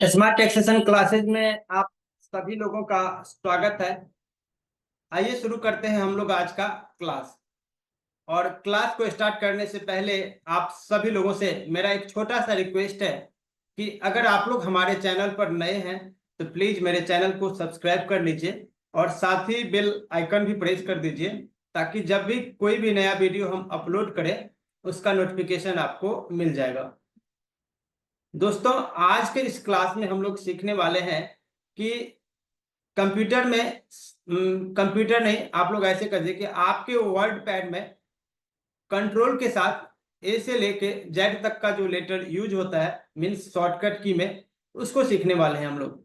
Smart taxation classes में आप सभी लोगों का स्वागत है। आइए शुरू करते हैं हम लोग आज का क्लास। और क्लास को स्टार्ट करने से पहले आप सभी लोगों से मेरा एक छोटा सा रिक्वेस्ट है कि अगर आप लोग हमारे चैनल पर नए हैं तो प्लीज मेरे चैनल को सब्सक्राइब कर लीजिए और साथ ही बेल आइकन भी प्रेस कर दीजिए ताकि जब भी कोई भी नया वीडियो हम अपलोड करें उसका नोटिफिकेशन आपको मिल जाएगा। दोस्तों, आज के इस क्लास में हम लोग सीखने वाले हैं कि कंप्यूटर में कंप्यूटर नहीं, आप लोग ऐसे कर कि आपके वर्ड पैड में कंट्रोल के साथ ए से लेके जेड तक का जो लेटर यूज होता है मीन्स शॉर्टकट की में, उसको सीखने वाले हैं हम लोग।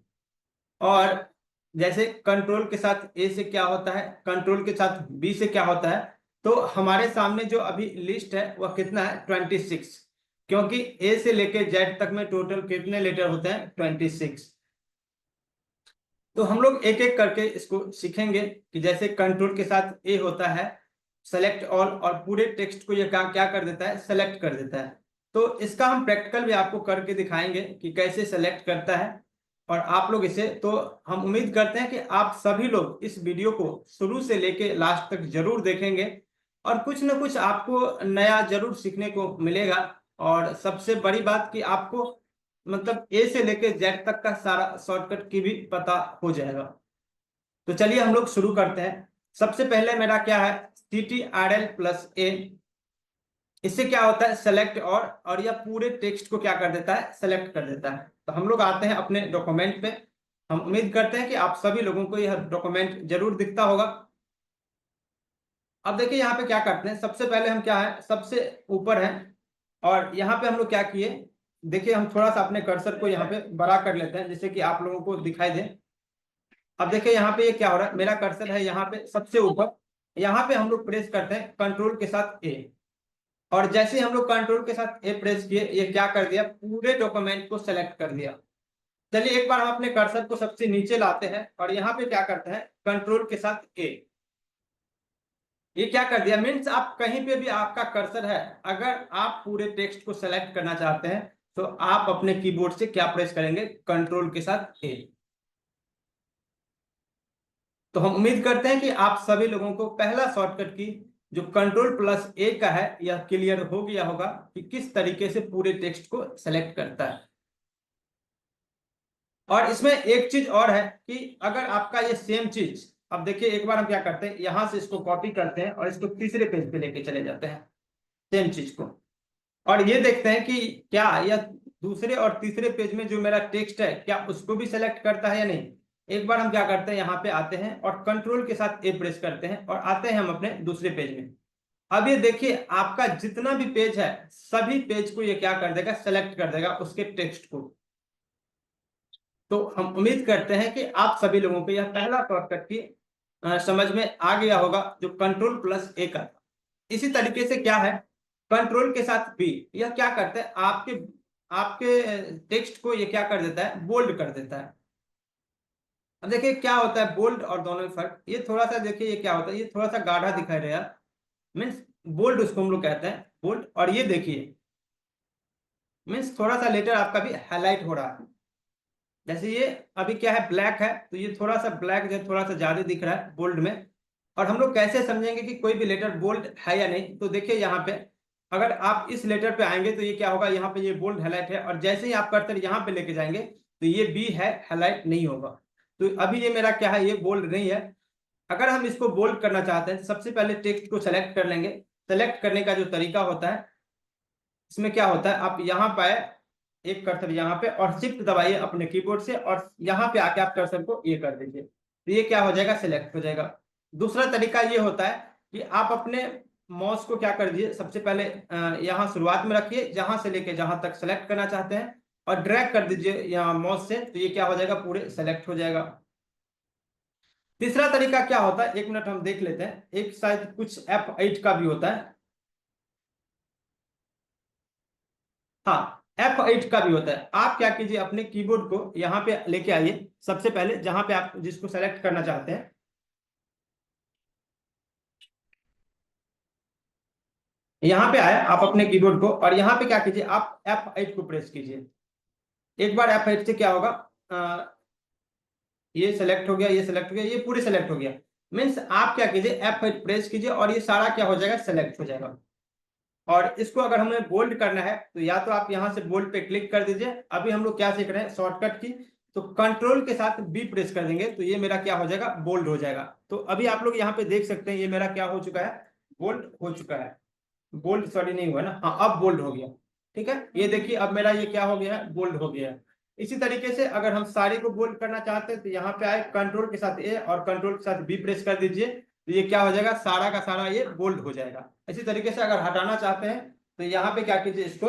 और जैसे कंट्रोल के साथ ए से क्या होता है, कंट्रोल के साथ बी से क्या होता है, तो हमारे सामने जो अभी लिस्ट है वह कितना है 26, क्योंकि ए से लेके जेड तक में टोटल कितने लेटर होते हैं 26। तो हम लोग एक एक करके इसको सीखेंगे कि जैसे कंट्रोल के साथ ए होता है सेलेक्ट ऑल, और पूरे टेक्स्ट को ये क्या कर देता है, सेलेक्ट कर देता है। तो इसका हम प्रैक्टिकल भी आपको करके दिखाएंगे कि कैसे सेलेक्ट करता है। और आप लोग इसे, तो हम उम्मीद करते हैं कि आप सभी लोग इस वीडियो को शुरू से लेके लास्ट तक जरूर देखेंगे और कुछ ना कुछ आपको नया जरूर सीखने को मिलेगा। और सबसे बड़ी बात कि आपको मतलब ए से लेके जेड तक का सारा शॉर्टकट की भी पता हो जाएगा। तो चलिए हम लोग शुरू करते हैं। सबसे पहले मेरा क्या है, CTRL+A। इससे क्या होता है, सेलेक्ट और यह पूरे टेक्स्ट को क्या कर देता है, सेलेक्ट कर देता है। तो हम लोग आते हैं अपने डॉक्यूमेंट पे। हम उम्मीद करते हैं कि आप सभी लोगों को यह डॉक्यूमेंट जरूर दिखता होगा। अब देखिए यहाँ पे क्या करते हैं, सबसे पहले हम क्या है, सबसे ऊपर है और यहाँ पे हम लोग क्या किए, देखिए हम थोड़ा सा अपने कर्सर को यहाँ पे बड़ा कर लेते हैं जिससे कि आप लोगों को दिखाई दे। अब देखिए यहाँ पे ये क्या हो रहा है, मेरा कर्सर है यहाँ पे सबसे ऊपर। यहाँ पे हम लोग प्रेस करते हैं कंट्रोल के साथ ए, और जैसे ही हम लोग कंट्रोल के साथ ए प्रेस किए, ये क्या कर दिया, पूरे डॉक्यूमेंट को सेलेक्ट कर दिया। चलिए एक बार हम अपने कर्सर को सबसे नीचे लाते हैं और यहाँ पे क्या करते हैं, कंट्रोल के साथ ए। ये क्या कर दिया, मीन्स आप कहीं पे भी आपका कर्सर है, अगर आप पूरे टेक्स्ट को सेलेक्ट करना चाहते हैं तो आप अपने कीबोर्ड से क्या प्रेस करेंगे, कंट्रोल के साथ ए। तो हम उम्मीद करते हैं कि आप सभी लोगों को पहला शॉर्टकट की जो कंट्रोल+A का है यह क्लियर हो गया होगा कि किस तरीके से पूरे टेक्स्ट को सेलेक्ट करता है। और इसमें एक चीज और है कि अगर आपका ये सेम चीज, अब देखिए एक बार हम क्या करते हैं, यहां से इसको कॉपी करते हैं और इसको तीसरे पेज पे लेके चले जाते हैं सेम चीज को, और ये देखते हैं कि क्या यह दूसरे और तीसरे पेज में जो मेरा टेक्स्ट है क्या उसको भी सेलेक्ट करता है या नहीं। एक बार हम क्या करते हैं, यहाँ पे आते हैं और कंट्रोल के साथ ए प्रेस करते हैं और आते हैं हम अपने दूसरे पेज में। अब ये देखिए आपका जितना भी पेज है सभी पेज को ये क्या कर देगा, सेलेक्ट कर देगा उसके टेक्स्ट को। तो हम उम्मीद करते हैं कि आप सभी लोगों को यह पहला शॉर्टकट की समझ में आ गया होगा जो कंट्रोल+A का था। इसी तरीके से क्या है, कंट्रोल के साथ बी, यह क्या करता है, आपके आपके टेक्स्ट को ये क्या कर देता है, बोल्ड कर देता है। अब देखिए क्या होता है बोल्ड और दोनों में फर्क, ये थोड़ा सा देखिए ये क्या होता है, ये थोड़ा सा गाढ़ा दिखाई दे रहा है, मीन्स बोल्ड उसको हम लोग कहते हैं बोल्ड। और ये देखिए मीन्स थोड़ा सा लेटर आपका भी हाईलाइट हो रहा है। जैसे ये अभी क्या है, ब्लैक है, तो ये थोड़ा सा ब्लैक जो थोड़ा सा ज्यादा दिख रहा है बोल्ड में। और हम लोग कैसे समझेंगे कि कोई भी लेटर बोल्ड है या नहीं, तो देखिए यहाँ पे अगर आप इस लेटर पे आएंगे तो ये क्या होगा, यहाँ पे ये बोल्ड हाईलाइट है, और जैसे ही आप कर्सर यहाँ पे लेके जाएंगे तो ये बी है, हाईलाइट नहीं होगा। तो अभी ये मेरा क्या है, ये बोल्ड नहीं है। अगर हम इसको बोल्ड करना चाहते हैं सबसे पहले टेक्स्ट को सेलेक्ट कर लेंगे। सेलेक्ट करने का जो तरीका होता है, इसमें क्या होता है, आप यहाँ पे एक कर्सर यहाँ पे और शिफ्ट दबाइए अपने कीबोर्ड से और यहाँ पे आके आप कर्सर को ये कर दीजिए, तो ये क्या हो जाएगा, सिलेक्ट हो जाएगा। दूसरा तरीका ये होता है कि आप अपने माउस को क्या कर दीजिए, सबसे पहले यहाँ शुरुआत में रखिए जहां से लेके जहां तक सेलेक्ट करना चाहते हैं और ड्रैग कर दीजिए यहाँ माउस से, तो ये क्या हो जाएगा, पूरे सेलेक्ट हो जाएगा। तीसरा तरीका क्या होता है, एक मिनट हम देख लेते हैं, एक शायद कुछ F8 का भी होता है। हाँ, F8 का भी होता है। आप क्या कीजिए, अपने कीबोर्ड को यहाँ पे लेके आइए, सबसे पहले जहां पे आप जिसको सेलेक्ट करना चाहते हैं, यहाँ पे आए आप अपने कीबोर्ड को और यहाँ पे क्या कीजिए, आप F8 को प्रेस कीजिए। एक बार F8 से क्या होगा, ये सेलेक्ट हो गया, ये सेलेक्ट हो गया, ये पूरे सेलेक्ट हो गया। मीन्स आप क्या कीजिए, F8 प्रेस कीजिए और ये सारा क्या हो जाएगा, सेलेक्ट हो जाएगा। और इसको अगर हमें बोल्ड करना है तो या तो आप यहां से बोल्ड पे क्लिक कर दीजिए। अभी हम लोग क्या सीख रहे हैं, शॉर्टकट की, तो कंट्रोल के साथ बी प्रेस कर देंगे तो ये मेरा क्या हो जाएगा, बोल्ड हो जाएगा। तो अभी आप लोग यहाँ पे देख सकते हैं ये मेरा क्या हो चुका है, बोल्ड हो चुका है। बोल्ड सॉरी नहीं हुआ ना, हाँ अब बोल्ड हो गया। ठीक है, ये देखिए अब मेरा ये क्या हो गया है, बोल्ड हो गया है। इसी तरीके से अगर हम सारे को बोल्ड करना चाहते हैं तो यहाँ पे आए, कंट्रोल के साथ ए और कंट्रोल के साथ बी प्रेस कर दीजिए तो ये क्या हो जाएगा, सारा का सारा ये बोल्ड हो जाएगा। इसी तरीके से अगर हटाना चाहते हैं तो यहाँ पे क्या कीजिए, इसको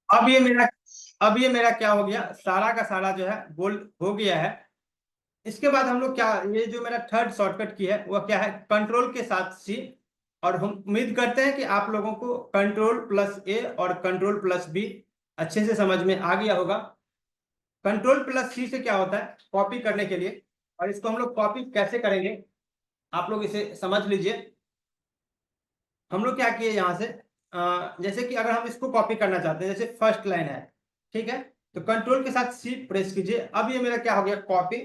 अब ये मेरा अब ये मेरा क्या हो गया, सारा का सारा जो है बोल्ड हो गया है। इसके बाद हम लोग क्या, ये जो मेरा थर्ड शॉर्टकट की है वह क्या है, कंट्रोल के साथ सी। और हम उम्मीद करते हैं कि आप लोगों को कंट्रोल प्लस ए और कंट्रोल प्लस बी अच्छे से समझ में आ गया होगा। कंट्रोल प्लस सी से क्या होता है, कॉपी करने के लिए। और इसको हम लोग कॉपी कैसे करेंगे, आप लोग इसे समझ लीजिए। हम लोग क्या किए यहाँ से, जैसे कि अगर हम इसको कॉपी करना चाहते हैं, जैसे फर्स्ट लाइन है, ठीक है, तो कंट्रोल के साथ सी प्रेस कीजिए। अब ये मेरा क्या हो गया, कॉपी।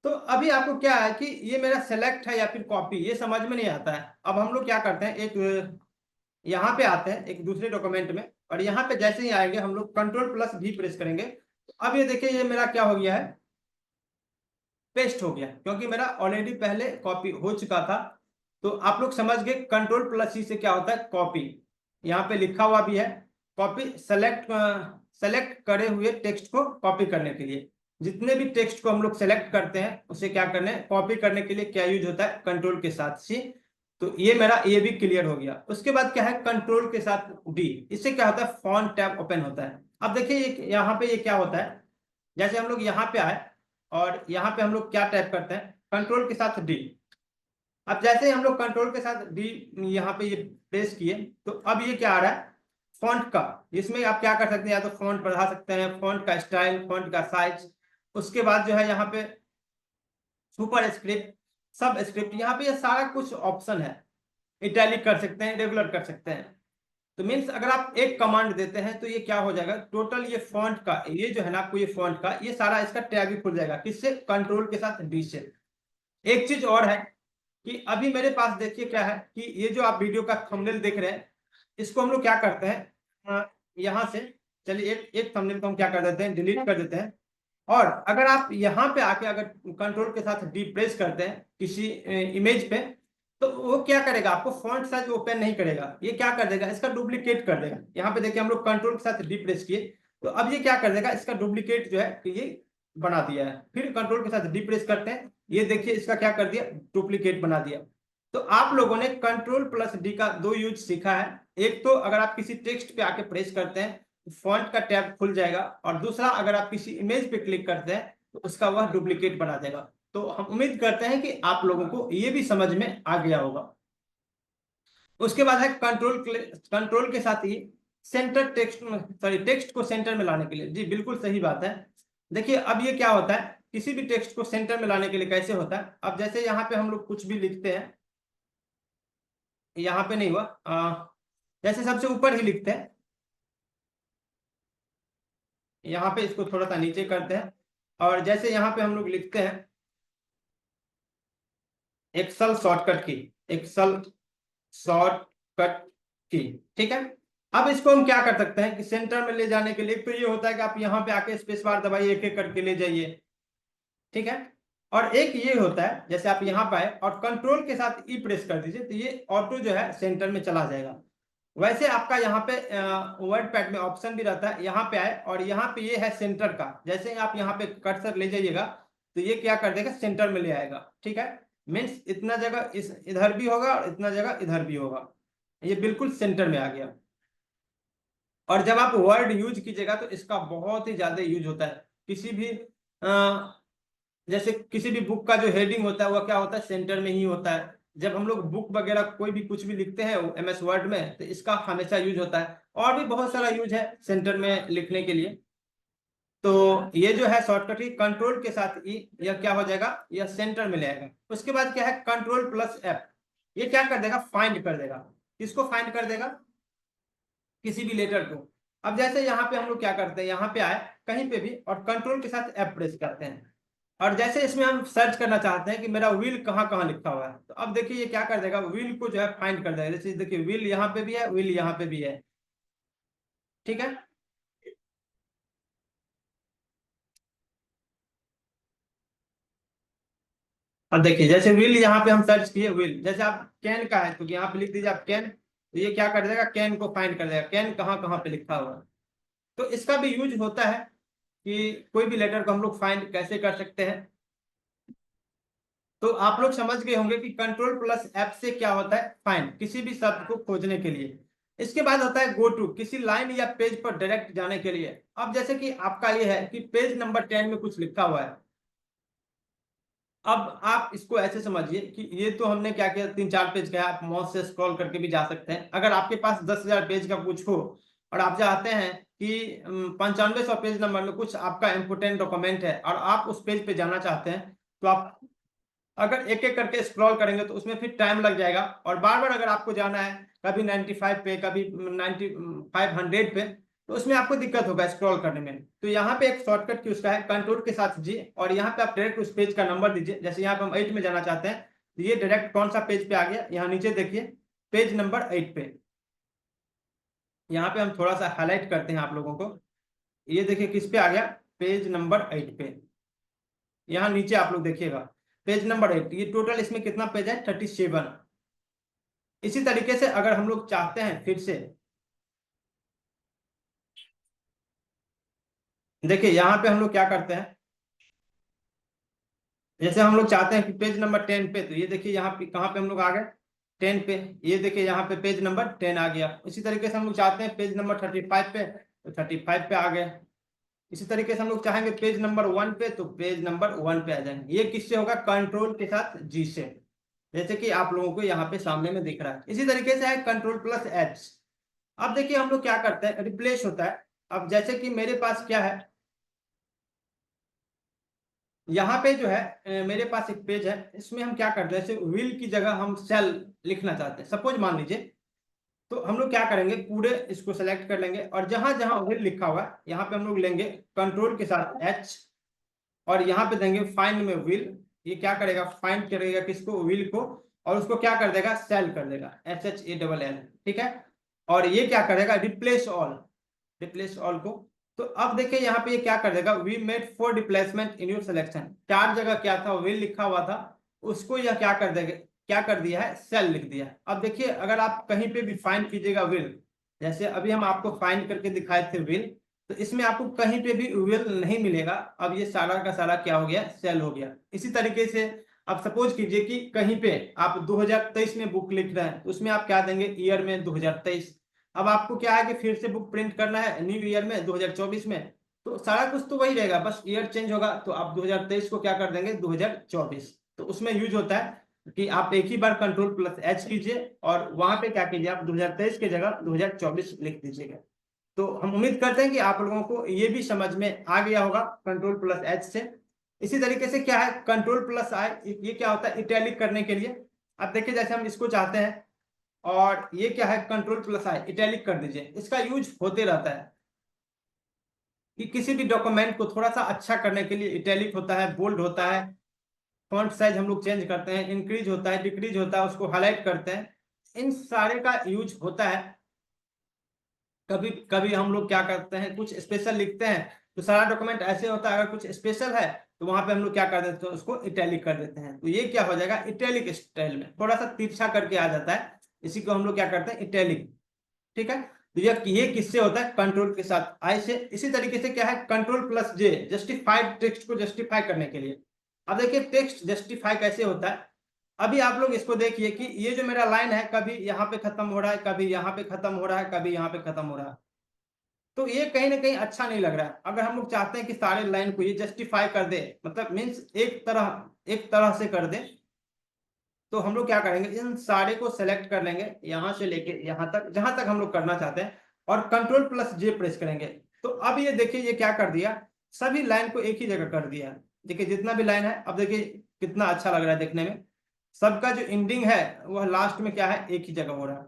तो अभी आपको क्या है कि ये मेरा सेलेक्ट है या फिर कॉपी, ये समझ में नहीं आता है। अब हम लोग क्या करते हैं, एक यहाँ पे आते हैं एक दूसरे डॉक्यूमेंट में, और यहाँ पे जैसे ही आएंगे हम लोग कंट्रोल प्लस भी प्रेस करेंगे। तो अब ये देखिए ये मेरा क्या हो गया है, पेस्ट हो गया, क्योंकि मेरा ऑलरेडी पहले कॉपी हो चुका था। तो आप लोग समझ गए कंट्रोल प्लस सी से क्या होता है, कॉपी। यहाँ पे लिखा हुआ भी है, कॉपी सेलेक्ट करे हुए टेक्स्ट को कॉपी करने के लिए। जितने भी टेक्स्ट को हम लोग सेलेक्ट करते हैं उसे क्या करने, कॉपी करने के लिए क्या यूज होता है, कंट्रोल के साथ सी। तो ये मेरा ये भी क्लियर हो गया। उसके बाद क्या है, कंट्रोल के साथ डी, इससे क्या होता है, फॉन्ट टैब ओपन होता है। अब देखिए ये यहाँ पे ये क्या होता है, जैसे हम लोग यहाँ पे आए और यहाँ पे हम लोग क्या टाइप करते हैं, कंट्रोल के साथ डी। अब जैसे ही हम लोग कंट्रोल के साथ डी यहाँ पे ये प्रेस किए तो अब ये क्या आ रहा है, फॉन्ट का। इसमें आप क्या कर सकते हैं, या तो फॉन्ट बढ़ा सकते हैं, फॉन्ट का स्टाइल, फॉन्ट का साइज। उसके बाद जो है यहाँ पे सुपर स्क्रिप्ट, सब स्क्रिप्ट, यहाँ पे ये सारा कुछ ऑप्शन है। इटैलिक कर सकते हैं, रेगुलर कर सकते हैं। तो मीन्स अगर आप एक कमांड देते हैं तो ये क्या हो जाएगा, टोटल ये फॉन्ट का, ये जो है ना आपको, ये फॉन्ट का ये सारा इसका टैब ही खुल जाएगा, किससे, कंट्रोल के साथ डी से। एक चीज और है कि अभी मेरे पास देखिए क्या है कि ये जो आप वीडियो का थंबनेल देख रहे हैं, इसको हम लोग क्या करते हैं, यहाँ से चलिए एक एक थंबनेल को हम क्या कर देते हैं, डिलीट कर देते हैं। और अगर आप यहाँ पे आके अगर कंट्रोल के साथ डी प्रेस करते हैं किसी इमेज पे, तो वो क्या करेगा, आपको फॉन्ट साइज ओपन नहीं करेगा, ये क्या कर देगा, इसका डुप्लीकेट कर देगा। यहाँ पे देखिए हम लोग कंट्रोल के साथ डी प्रेस किए तो अब ये क्या कर देगा, इसका डुप्लीकेट जो है कि ये बना दिया है। फिर कंट्रोल के साथ डी प्रेस करते हैं, ये देखिए इसका क्या कर दिया, डुप्लीकेट बना दिया। तो आप लोगों ने कंट्रोल प्लस डी का दो यूज सीखा है। एक तो अगर आप किसी टेक्स्ट पे आके प्रेस करते हैं फॉन्ट का टैब खुल जाएगा, और दूसरा अगर आप किसी इमेज पे क्लिक करते हैं तो उसका वह डुप्लीकेट बना देगा। तो हम उम्मीद करते हैं कि आप लोगों को ये भी समझ में आ गया होगा। उसके बाद है कंट्रोल के साथ ही सेंटर टेक्स्ट, सॉरी टेक्स्ट को सेंटर में लाने के लिए। जी बिल्कुल सही बात है। देखिए अब ये क्या होता है, किसी भी टेक्स्ट को सेंटर में लाने के लिए कैसे होता है, अब जैसे यहाँ पे हम लोग कुछ भी लिखते हैं, यहाँ पे नहीं हुआ, जैसे सबसे ऊपर ही लिखते हैं, यहाँ पे इसको थोड़ा सा नीचे करते हैं, और जैसे यहाँ पे हम लोग लिखते हैं एक्सल शॉर्टकट की, एक्सल शॉर्टकट की, ठीक है। अब इसको हम क्या कर सकते हैं कि सेंटर में ले जाने के लिए तो ये होता है कि आप यहाँ पे आके स्पेस बार दबाइए, एक एक करके ले जाइए, ठीक है। और एक ये होता है जैसे आप यहाँ पे आए और कंट्रोल के साथ ई प्रेस कर दीजिए तो ये ऑटो जो है सेंटर में चला जाएगा। वैसे आपका यहाँ पे वर्ड पैड में ऑप्शन भी रहता है, यहाँ पे आए और यहाँ पे ये है सेंटर का, जैसे आप यहाँ पे कर्सर ले जाइएगा तो ये क्या कर देगा, सेंटर में ले आएगा, ठीक है। मीन्स इतना जगह इस इधर भी होगा और इतना जगह इधर भी होगा, ये बिल्कुल सेंटर में आ गया। और जब आप वर्ड यूज कीजिएगा तो इसका बहुत ही ज्यादा यूज होता है। किसी भी जैसे किसी भी बुक का जो हेडिंग होता है वह क्या होता है, सेंटर में ही होता है। जब हम लोग बुक वगैरह कोई भी कुछ भी लिखते हैं MS वर्ड में तो इसका हमेशा यूज होता है। और भी बहुत सारा यूज है सेंटर में लिखने के लिए। तो ये जो है शॉर्टकट ही कंट्रोल के साथ ही यह क्या हो जाएगा, यह सेंटर में ले आएगा। उसके बाद क्या है, कंट्रोल प्लस F, ये क्या कर देगा, फाइंड कर देगा। किसको फाइंड कर देगा, किसी भी लेटर को। अब जैसे यहाँ पे हम लोग क्या करते हैं, यहाँ पे आए कहीं पे भी और कंट्रोल के साथ F प्रेस करते हैं, और जैसे इसमें हम सर्च करना चाहते हैं कि मेरा व्हील कहाँ कहाँ लिखा हुआ है, तो अब देखिए ये क्या कर देगा, व्हील को जो है फाइंड कर देगा। जैसे देखिए व्हील यहाँ पे भी है, व्हील यहाँ पे भी है, ठीक है। अब देखिए जैसे व्हील यहाँ पे हम सर्च किए, व्हील जैसे आप कैन का है तो यहाँ पे लिख दीजिए आप कैन, तो ये क्या कर देगा, कैन को फाइंड कर देगा, कैन कहाँ कहाँ पे लिखा हुआ है। तो इसका भी यूज होता है कि कोई भी लेटर को हम लोग फाइंड कैसे कर सकते हैं। तो आप लोग समझ गए होंगे कि कंट्रोल प्लस एफ से क्या होता है, फाइंड, किसी भी शब्द को खोजने के लिए। इसके बाद होता है गो टू, किसी लाइन या पेज पर डायरेक्ट जाने के लिए। अब जैसे कि आपका ये है कि पेज नंबर 10 में कुछ लिखा हुआ है, अब आप इसको ऐसे समझिए कि ये तो हमने क्या किया, 3-4 पेज का है, आप माउस से स्क्रॉल करके भी जा सकते हैं। अगर आपके पास 10,000 पेज का कुछ हो और आप चाहते हैं कि 9500 पेज नंबर में कुछ आपका इंपोर्टेंट डॉक्यूमेंट है और आप उस पेज पे जाना चाहते हैं, तो आप अगर एक एक करके स्क्रॉल करेंगे तो उसमें फिर टाइम लग जाएगा, और बार बार अगर आपको जाना है कभी 95 पे कभी 9500 पे, तो उसमें आपको दिक्कत होगा स्क्रॉल करने में। तो यहाँ पे एक शॉर्टकट की उसका है कंट्रोल के साथ जी, और यहाँ पे आप डायरेक्ट उस पेज का नंबर दीजिए। जैसे यहाँ पे हम 8 में जाना चाहते हैं, तो ये डायरेक्ट कौन सा पेज पे आ गया, यहाँ नीचे देखिए पेज नंबर 8 पे। यहाँ पे हम थोड़ा सा हाईलाइट करते हैं आप लोगों को, ये देखिए किस पे आ गया, पेज नंबर 8 पे। यहाँ नीचे आप लोग देखिएगा पेज नंबर 8, ये टोटल इसमें कितना पेज है, 37। इसी तरीके से अगर हम लोग चाहते हैं फिर से, देखिए यहाँ पे हम लोग क्या करते हैं, जैसे हम लोग चाहते हैं कि पेज नंबर 10 पे, तो ये देखिए यहाँ पे कहाँ पे हम लोग आ गए, 10 पे। ये देखिए यहाँ पे पेज नंबर 10 आ गया। इसी तरीके से हम लोग चाहते हैं पेज नंबर 35 पे, तो 35 पे आ गए। इसी तरीके से हम लोग चाहेंगे पेज नंबर 1 पे, तो पेज नंबर 1 पे आ जाएंगे। ये किससे होगा, कंट्रोल के साथ जी से, जैसे कि आप लोगों को यहाँ पे सामने में दिख रहा है। इसी तरीके से है कंट्रोल प्लस एच। अब देखिए हम लोग क्या करते हैं, रिप्लेस होता है। अब जैसे कि मेरे पास क्या है, यहाँ पे जो है मेरे पास एक पेज है, इसमें हम क्या करते हैं, जैसे व्हील की जगह हम सेल लिखना चाहते हैं, सपोज मान लीजिए। तो हम लोग क्या करेंगे, पूरे इसको सेलेक्ट कर लेंगे और जहां जहां व्हील लिखा हुआ है यहाँ पे हम लोग लेंगे कंट्रोल के साथ एच, और यहाँ पे देंगे फाइंड में व्हील। ये क्या करेगा, फाइंड करेगा किसको, व्हील को, और उसको क्या कर देगा, सेल कर देगा, SHALL, ठीक है। और ये क्या करेगा, रिप्लेस ऑल, रिप्लेस ऑल को। तो अब देखिए यहाँ पे ये क्या कर देगा, we made 4 replacement in your selection. 4 जगह क्या था, व्हील लिखा हुआ था, उसको यह क्या कर देगा, क्या कर दिया है, सेल लिख दिया। अब देखिए अगर आप कहीं पे भी फाइंड कीजिएगा व्हील, जैसे अभी हम आपको फाइंड करके दिखाए थे व्हील, तो इसमें आपको कहीं पे भी व्हील नहीं मिलेगा। अब ये सारा का सारा क्या हो गया, सेल हो गया। इसी तरीके से अब सपोज कीजिए कि कहीं पे आप 2023 में बुक लिख रहे हैं, तो उसमें आप क्या देंगे, ईयर में 2023। अब आपको क्या है कि फिर से बुक प्रिंट करना है न्यू ईयर में 2024 में, तो सारा कुछ तो वही रहेगा, बस ईयर चेंज होगा। तो आप 2023 को क्या कर देंगे, 2024। तो उसमें यूज होता है कि आप एक ही बार कंट्रोल प्लस एच कीजिए और वहां पे क्या कीजिए, आप 2023 की जगह 2024 लिख दीजिएगा। तो हम उम्मीद करते हैं कि आप लोगों को ये भी समझ में आ गया होगा कंट्रोल प्लस एच से। इसी तरीके से क्या है, कंट्रोल प्लस आई, ये क्या होता है, इटैलिक करने के लिए। अब देखिए जैसे हम इसको चाहते हैं, और ये क्या है, कंट्रोल प्लस आई, इटैलिक कर दीजिए। इसका यूज होते रहता है कि किसी भी डॉक्यूमेंट को थोड़ा सा अच्छा करने के लिए इटैलिक होता है, बोल्ड होता है, फॉन्ट साइज हम लोग चेंज करते हैं, इंक्रीज होता है, डिक्रीज होता है, उसको हाईलाइट करते हैं। इन सारे का यूज होता है। कभी कभी हम लोग क्या करते हैं, कुछ स्पेशल लिखते हैं, तो सारा डॉक्यूमेंट ऐसे होता है, अगर कुछ स्पेशल है तो वहां पे हम लोग क्या कर देते हैं, उसको इटैलिक कर देते हैं। तो ये क्या हो जाएगा, इटैलिक स्टाइल में थोड़ा सा तिरछा करके आ जाता है, इसी को हम लोग क्या करते हैं, इटैलिक, ठीक है। तो ये किससे होता है, कंट्रोल के साथ आई से। इसी तरीके से क्या है, कंट्रोल प्लस जे, जस्टिफाइड टेक्स्ट को जस्टिफाई करने के लिए। अब देखिए टेक्स्ट जस्टिफाई कैसे होता है। अभी आप लोग इसको देखिए कि ये जो मेरा लाइन है, कभी यहाँ पे खत्म हो रहा है, कभी यहाँ पे खत्म हो रहा है, कभी यहाँ पे खत्म हो रहा है। तो ये कहीं ना कहीं अच्छा नहीं लग रहा है। अगर हम लोग चाहते हैं कि सारे लाइन को ये जस्टिफाई कर दे, मतलब मीन्स एक तरह से कर दे, तो हम लोग क्या करेंगे, इन सारे को सेलेक्ट कर लेंगे यहां से लेके यहां तक, जहां तक हम लोग करना चाहते हैं, और कंट्रोल प्लस जे प्रेस करेंगे। तो अब ये देखिए ये क्या कर दिया, सभी लाइन को एक ही जगह कर दिया। देखिए जितना भी लाइन है, अब देखिए कितना अच्छा लग रहा है देखने में। सबका जो एंडिंग है वह लास्ट में क्या है, एक ही जगह हो रहा है।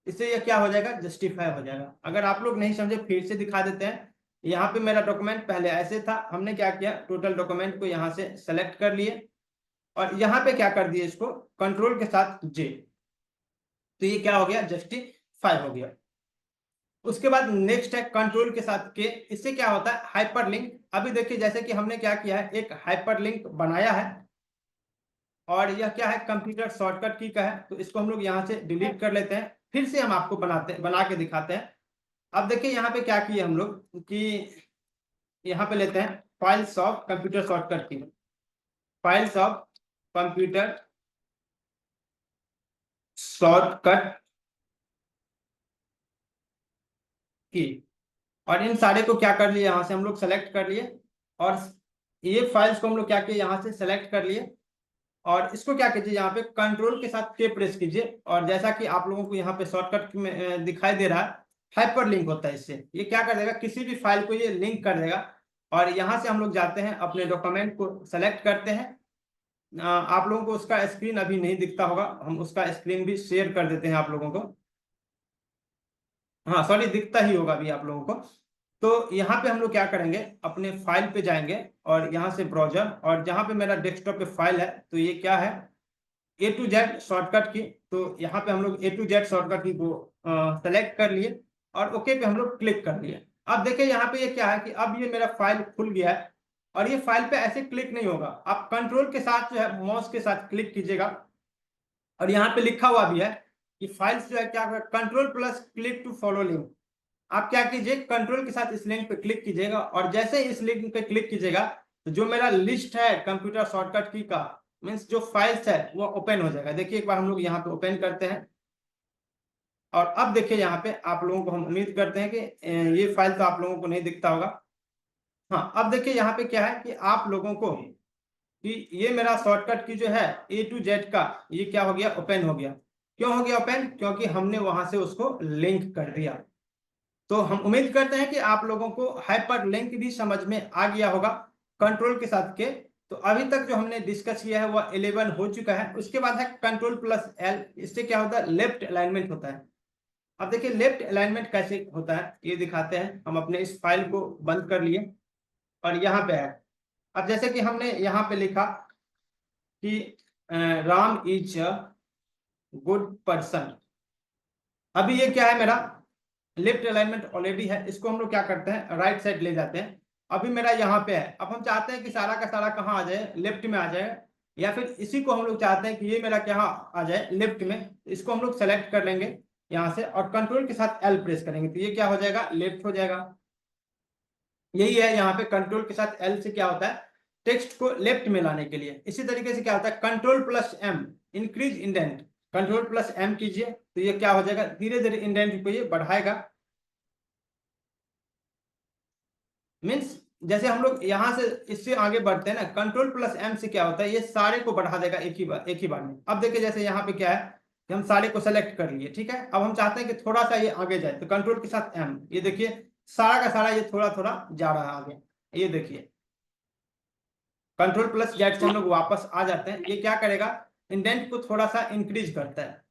इससे यह क्या हो जाएगा, जस्टिफाई हो जाएगा। अगर आप लोग नहीं समझे फिर से दिखा देते हैं। यहाँ पे मेरा डॉक्यूमेंट पहले ऐसे था, हमने क्या किया, टोटल डॉक्यूमेंट को यहाँ से सेलेक्ट कर लिए और यहाँ पे क्या कर दिए, इसको कंट्रोल के साथ जे, तो ये क्या हो गया, जस्टिफाई हो गया। उसके बाद नेक्स्ट है कंट्रोल के साथ के, इससे क्या होता है, हाइपरलिंक। अभी देखिए जैसे कि हमने क्या किया है, एक हाइपरलिंक बनाया है और यह क्या है, कंप्यूटर शॉर्टकट की का है, तो इसको हम लोग यहाँ से डिलीट कर लेते हैं, फिर से हम आपको बना के दिखाते हैं। अब देखिए यहाँ पे क्या किए हम लोग कि यहाँ पे लेते हैं फाइल्स ऑफ कंप्यूटर शॉर्टकट की, फाइल्स ऑफ कंप्यूटर शॉर्टकट की, और इन सारे को क्या कर लिए, यहाँ से हम लोग सेलेक्ट कर लिए और ये फाइल्स को हम लोग क्या किए, यहाँ से सेलेक्ट कर लिए और इसको क्या कीजिए, यहाँ पे कंट्रोल के साथ के प्रेस कीजिए और जैसा कि आप लोगों को यहाँ पे शॉर्टकट में दिखाई दे रहा है, हाइपर लिंक होता है। इससे ये क्या कर देगा, किसी भी फाइल को ये लिंक कर देगा। और यहाँ से हम लोग जाते हैं अपने डॉक्यूमेंट को सेलेक्ट करते हैं। आप लोगों को उसका स्क्रीन अभी नहीं दिखता होगा, हम उसका स्क्रीन भी शेयर कर देते हैं आप लोगों को। हाँ सॉरी, दिखता ही होगा अभी आप लोगों को। तो यहाँ पे हम लोग क्या करेंगे, अपने फाइल पे जाएंगे और यहाँ से ब्राउजर, और जहाँ पे मेरा डेस्कटॉप पे फाइल है, तो ये क्या है, A to Z शॉर्टकट की। तो यहाँ पे हम लोग A to Z शॉर्टकट की को सेलेक्ट कर लिए और ओके पे हम लोग क्लिक कर लिए। अब देखिए यहाँ पे ये क्या है कि अब ये मेरा फाइल खुल गया है और ये फाइल पे ऐसे क्लिक नहीं होगा, आप कंट्रोल के साथ जो है माउस के साथ क्लिक कीजिएगा और यहाँ पे लिखा हुआ भी है कि फाइल्स जो है क्या, control plus click to follow link. आप क्या कीजिए, कंट्रोल के साथ इस लिंक पे क्लिक कीजिएगा और जैसे ही इस लिंक पे क्लिक कीजिएगा तो जो मेरा लिस्ट है कंप्यूटर शॉर्टकट की का, मीन्स जो फाइल्स है वो ओपन हो जाएगा। देखिए एक बार हम लोग यहाँ पे ओपन करते हैं और अब देखिए यहाँ पे आप लोगों को हम उम्मीद करते हैं कि ये फाइल तो आप लोगों को नहीं दिखता होगा। हाँ अब देखिए यहाँ पे क्या है कि आप लोगों को कि ये मेरा शॉर्टकट की जो है A to Z का, ये क्या हो गया, ओपन हो गया। क्यों हो गया ओपन, क्योंकि हमने वहां से उसको लिंक कर दिया। तो हम उम्मीद करते हैं कि आप लोगों को हाइपर लिंक भी समझ में आ गया होगा कंट्रोल के साथ के। तो अभी तक जो हमने डिस्कस किया है वह 11 हो चुका है। उसके बाद है कंट्रोल प्लस एल, इससे क्या होता है, लेफ्ट अलाइनमेंट होता है। अब देखिए लेफ्ट अलाइनमेंट कैसे होता है ये दिखाते हैं। हम अपने इस फाइल को बंद कर लिए और यहाँ पे है, अब जैसे कि हमने यहाँ पे लिखा कि Ram is a good person. अभी ये क्या है, मेरा लेफ्ट अलाइनमेंट ऑलरेडी है, इसको हम लोग क्या करते हैं, राइट साइड ले जाते हैं। अभी मेरा यहाँ पे है, अब हम चाहते हैं कि सारा का सारा कहाँ आ जाए, लेफ्ट में आ जाए, या फिर इसी को हम लोग चाहते हैं कि ये मेरा क्या आ जाए, लेफ्ट में। इसको हम लोग सेलेक्ट कर लेंगे यहाँ से और कंट्रोल के साथ एल प्रेस करेंगे तो ये क्या हो जाएगा, लेफ्ट हो जाएगा। यही है यहाँ पे कंट्रोल के साथ एल से क्या होता है, टेक्स्ट को लेफ्ट में लाने के लिए। इसी तरीके से क्या होता है, control plus M, increase indent. Control plus M कीजिए तो ये क्या हो जाएगा, धीरे धीरे इंडेंट को ये बढ़ाएगा। मीन्स जैसे हम लोग यहाँ से इससे आगे बढ़ते हैं ना, कंट्रोल प्लस एम से क्या होता है, ये सारे को बढ़ा देगा एक ही बार में। अब देखिए जैसे यहाँ पे क्या है कि हम सारे को सेलेक्ट कर लिए, ठीक है। अब हम चाहते हैं कि थोड़ा सा ये आगे जाए, तो कंट्रोल के साथ एम, ये देखिए सारा का सारा ये थोड़ा थोड़ा जा रहा है आगे। ये देखिए कंट्रोल प्लस जेड से हम लोग वापस आ जाते हैं, ये क्या करेगा, इंडेंट को थोड़ा सा इंक्रीज करता है।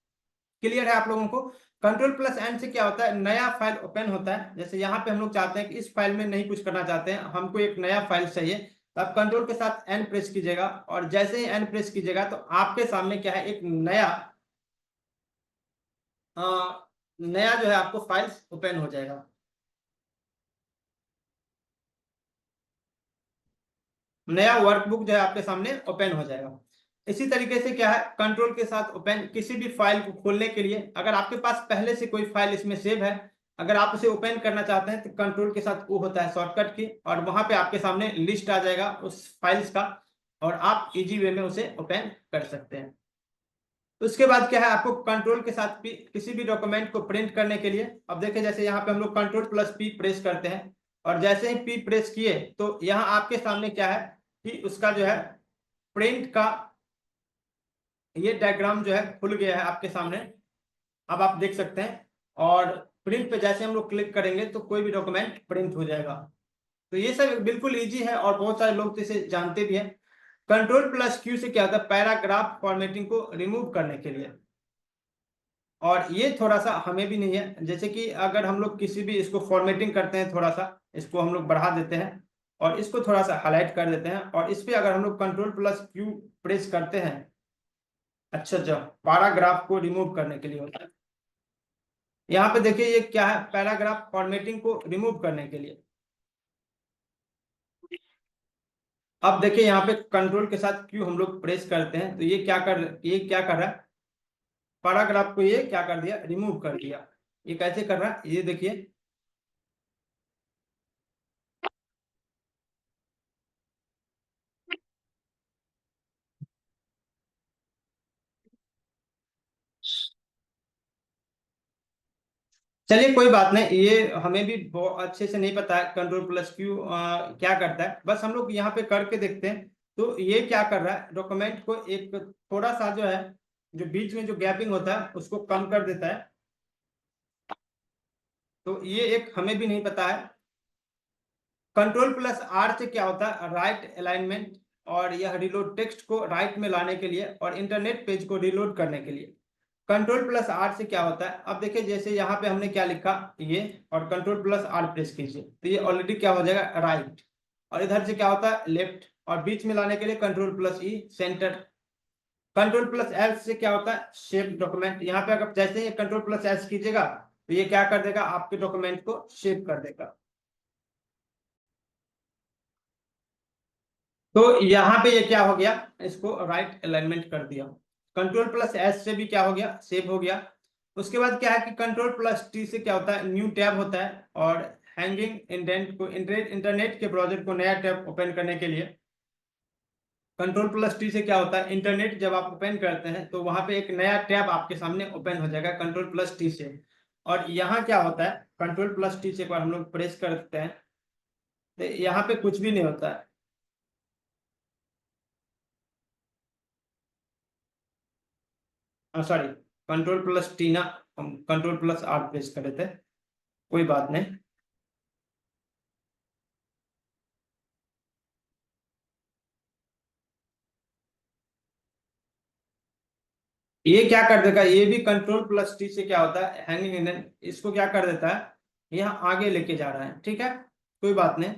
क्लियर है आप लोगों को। कंट्रोल प्लस एन से क्या होता है, नया फाइल ओपन होता है। जैसे यहाँ पे हम लोग चाहते हैं कि इस फाइल में नहीं कुछ करना चाहते हैं, हमको एक नया फाइल चाहिए, तो आप कंट्रोल के साथ एन प्रेस कीजिएगा और जैसे ही एन प्रेस कीजिएगा तो आपके सामने क्या है, एक नया जो है आपको फाइल्स ओपन हो जाएगा। नया वर्कबुक जो है आपके सामने ओपन हो जाएगा। इसी तरीके से क्या है, कंट्रोल के साथ ओपन, किसी भी फाइल को खोलने के लिए, अगर आपके पास पहले से कोई फाइल इसमें सेव है, अगर आप उसे ओपन करना चाहते हैं तो कंट्रोल के साथ वो होता है शॉर्टकट की, और वहां पे आपके सामने लिस्ट आ जाएगा उस फाइल्स का और आप इजी वे में उसे ओपन कर सकते हैं। उसके बाद क्या है, आपको कंट्रोल के साथ भी किसी भी डॉक्यूमेंट को प्रिंट करने के लिए, अब देखिए जैसे यहाँ पे हम लोग कंट्रोल प्लस पी प्रेस करते हैं और जैसे ही पी प्रेस किए तो यहाँ आपके सामने क्या है कि उसका जो है प्रिंट का ये डायग्राम जो है खुल गया है आपके सामने, अब आप देख सकते हैं। और प्रिंट पे जैसे हम लोग क्लिक करेंगे तो कोई भी डॉक्यूमेंट प्रिंट हो जाएगा। तो ये सब बिल्कुल इजी है और बहुत सारे लोग तो इसे जानते भी हैं। कंट्रोल प्लस क्यू से क्या होता है, पैराग्राफ फॉर्मेटिंग को रिमूव करने के लिए। और ये थोड़ा सा हमें भी नहीं है। जैसे कि अगर हम लोग किसी भी इसको फॉर्मेटिंग करते हैं, थोड़ा सा इसको हम लोग बढ़ा देते हैं और इसको थोड़ा सा हाईलाइट कर देते हैं, और इस पे अगर हम लोग कंट्रोल प्लस क्यू प्रेस करते हैं, अच्छा अच्छा, पैराग्राफ को रिमूव करने के लिए होता है। यहाँ पे देखिए ये क्या है, पैराग्राफ फॉर्मेटिंग को रिमूव करने के लिए। अब देखिए यहाँ पे कंट्रोल के साथ क्यू हम लोग प्रेस करते हैं तो ये क्या कर रहा है, पैराग्राफ को ये क्या कर दिया, रिमूव कर दिया। ये कैसे कर रहा है, ये देखिए। चलिए कोई बात नहीं, ये हमें भी बहुत अच्छे से नहीं पता है कंट्रोल प्लस क्यू क्या करता है, बस हम लोग यहाँ पे करके देखते हैं। तो ये क्या कर रहा है, डॉक्यूमेंट को एक थोड़ा सा जो है, जो बीच में जो गैपिंग होता है उसको कम कर देता है। तो ये एक हमें भी नहीं पता है। कंट्रोल प्लस आर से क्या होता है, राइट अलाइनमेंट, और यह रिलोड टेक्स्ट को राइट में लाने के लिए और इंटरनेट पेज को रिलोड करने के लिए। कंट्रोल प्लस आर से क्या होता है, अब देखिए जैसे यहाँ पे हमने क्या लिखा ये, और कंट्रोल प्लस आर प्रेस कीजिए तो ये ऑलरेडी क्या हो जाएगा, राइट। और इधर से क्या होता है, लेफ्ट, और बीच में लाने के लिए कंट्रोल प्लस ई, सेंटर। कंट्रोल प्लस एल से क्या होता है, शेप डॉक्यूमेंट। यहाँ पे अगर जैसे ही कंट्रोल प्लस एस कीजिएगा तो ये क्या कर देगा, आपके डॉक्यूमेंट को शेप कर देगा। तो यहाँ पे ये क्या हो गया, इसको राइट अलाइनमेंट कर दिया। कंट्रोल प्लस एस से भी क्या हो गया, सेव हो गया। उसके बाद क्या है कि कंट्रोल प्लस टी से क्या होता है, न्यू टैब होता है, और हैंगिंग इंडेंट को इंटरनेट के ब्राउजर को नया टैब ओपन करने के लिए। कंट्रोल प्लस टी से क्या होता है, इंटरनेट जब आप ओपन करते हैं तो वहां पे एक नया टैब आपके सामने ओपन हो जाएगा कंट्रोल प्लस टी से। और यहाँ क्या होता है, कंट्रोल प्लस टी से एक बार हम लोग प्रेस करते हैं तो यहाँ पे कुछ भी नहीं होता है। सॉरी, कंट्रोल प्लस टी ना, हम कंट्रोल प्लस आर प्रेस करे थे, कोई बात नहीं। ये क्या कर देगा, ये भी कंट्रोल प्लस टी से क्या होता है, हैंगिंग इंडेंट, इसको क्या कर देता है, यहाँ आगे लेके जा रहा है, ठीक है, कोई बात नहीं।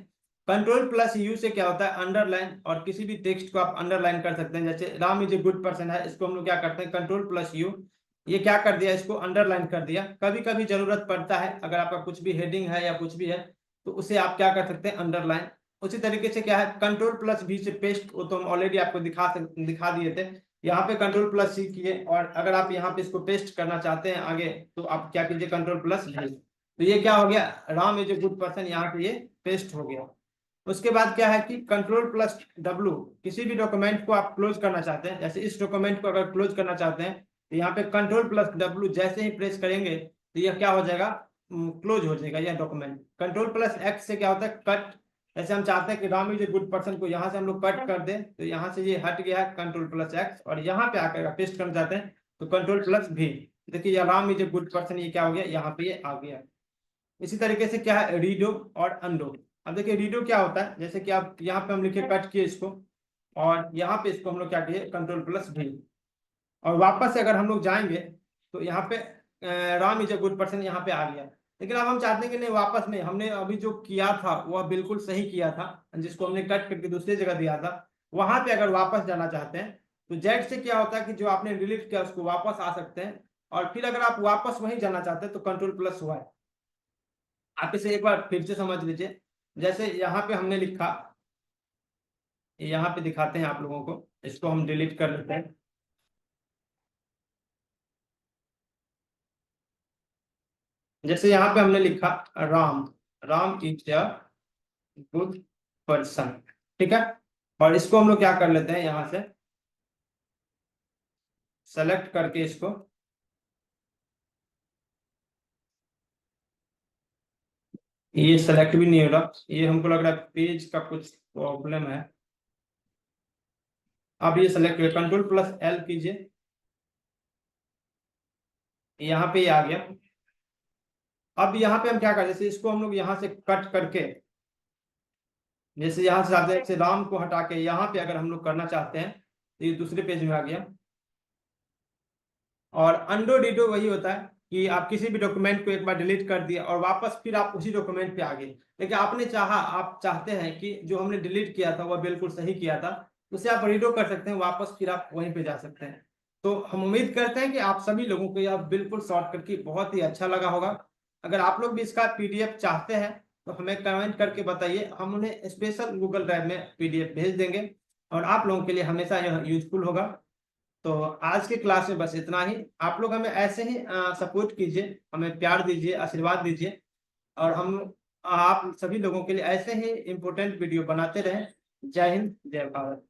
कंट्रोल प्लस यू से क्या होता है, अंडरलाइन, और किसी भी टेक्स्ट को आप अंडरलाइन कर सकते हैं। जैसे Ram is a good person है, इसको हम लोग क्या करते हैं, कंट्रोल प्लस यू, ये क्या कर दिया, इसको अंडरलाइन कर दिया। कभी कभी जरूरत पड़ता है, अगर आपका कुछ भी हेडिंग है या कुछ भी है तो उसे आप क्या कर सकते हैं, अंडरलाइन। उसी तरीके से क्या है, कंट्रोल प्लस भी से पेस्ट, वो तो हम ऑलरेडी आपको दिखा दिए थे। यहाँ पे कंट्रोल प्लस सी किए, और अगर आप यहाँ पे इसको पेस्ट करना चाहते हैं आगे तो आप क्या कीजिए, कंट्रोल प्लस भी। तो ये क्या हो गया, Ram is a good person, यहाँ पे ये पेस्ट हो गया। उसके बाद क्या है कि कंट्रोल प्लस डब्लू, किसी भी डॉक्यूमेंट को आप क्लोज करना चाहते हैं, जैसे इस डॉक्यूमेंट को अगर क्लोज करना चाहते हैं तो यहाँ पे कंट्रोल प्लस डब्लू जैसे ही प्रेस करेंगे तो यह क्या हो जाएगा, क्लोज हो जाएगा यह डॉक्यूमेंट। कंट्रोल प्लस एक्स से क्या होता है, कट। जैसे हम चाहते हैं कि Ram is a good person को यहाँ से हम लोग कट कर दें तो यहाँ से ये हट गया है, कंट्रोल प्लस एक्स, और यहाँ पे आकर पेस्ट करना चाहते हैं तो कंट्रोल प्लस भी। देखिए ये Ram is a good person, ये क्या हो गया, यहाँ पे ये आ गया। इसी तरीके से क्या है, रीडो और अनडो। अब देखिए रीडो क्या होता है, जैसे कि आप यहाँ पे हम लिखे कट किए इसको, और यहाँ पे इसको हम लोग क्या किए, कंट्रोल प्लस भी। और वापस से अगर हम लोग जाएंगे तो यहाँ पे Ram is a good person यहाँ पे आ गया। लेकिन अब हम चाहते हैं कि नहीं, वापस नहीं, हमने अभी जो किया था वह बिल्कुल सही किया था, जिसको हमने कट करके दूसरी जगह दिया था, वहां पे अगर वापस जाना चाहते हैं तो जेड से क्या होता है कि जो आपने डिलीट किया उसको वापस आ सकते हैं। और फिर अगर आप वापस वहीं जाना चाहते हैं तो कंट्रोल प्लस हुआ है। आप इसे एक बार फिर से समझ लीजिए। जैसे यहाँ पे हमने लिखा, यहाँ पे दिखाते हैं आप लोगों को, इसको हम डिलीट कर लेते हैं। जैसे यहाँ पे हमने लिखा Ram, Ram is a good person, ठीक है। और इसको हम लोग क्या कर लेते हैं, यहाँ से सेलेक्ट करके इसको, ये सेलेक्ट भी नहीं हो रहा, ये हमको लग रहा है पेज का कुछ प्रॉब्लम है। अब ये सेलेक्ट, कंट्रोल प्लस एल कीजिए, यहाँ पे ये आ गया। अब यहाँ पे हम क्या करें, जैसे इसको हम लोग यहाँ से कट करके, जैसे यहाँ से आते हैं, जैसे राम को हटा के यहाँ पे अगर हम लोग करना चाहते हैं तो ये दूसरे पेज में आ गया। और अंडो डिडो वही होता है कि आप किसी भी डॉक्यूमेंट को एक बार डिलीट कर दिया और वापस फिर आप उसी डॉक्यूमेंट पे आ गए, लेकिन आपने चाहा, आप चाहते हैं कि जो हमने डिलीट किया था वह बिल्कुल सही किया था, उसे आप रीडो कर सकते हैं वापस, फिर आप वहीं पे जा सकते हैं। तो हम उम्मीद करते हैं कि आप सभी लोगों को यह बिल्कुल शॉर्ट करके बहुत ही अच्छा लगा होगा। अगर आप लोग भी इसका पीडीएफ चाहते हैं तो हमें कमेंट करके बताइए, हम उन्हें स्पेशल गूगल ड्राइव में पीडीएफ भेज देंगे और आप लोगों के लिए हमेशा यह यूजफुल होगा। तो आज के क्लास में बस इतना ही। आप लोग हमें ऐसे ही सपोर्ट कीजिए, हमें प्यार दीजिए, आशीर्वाद दीजिए, और हम आप सभी लोगों के लिए ऐसे ही इम्पोर्टेंट वीडियो बनाते रहें। जय हिंद, जय भारत।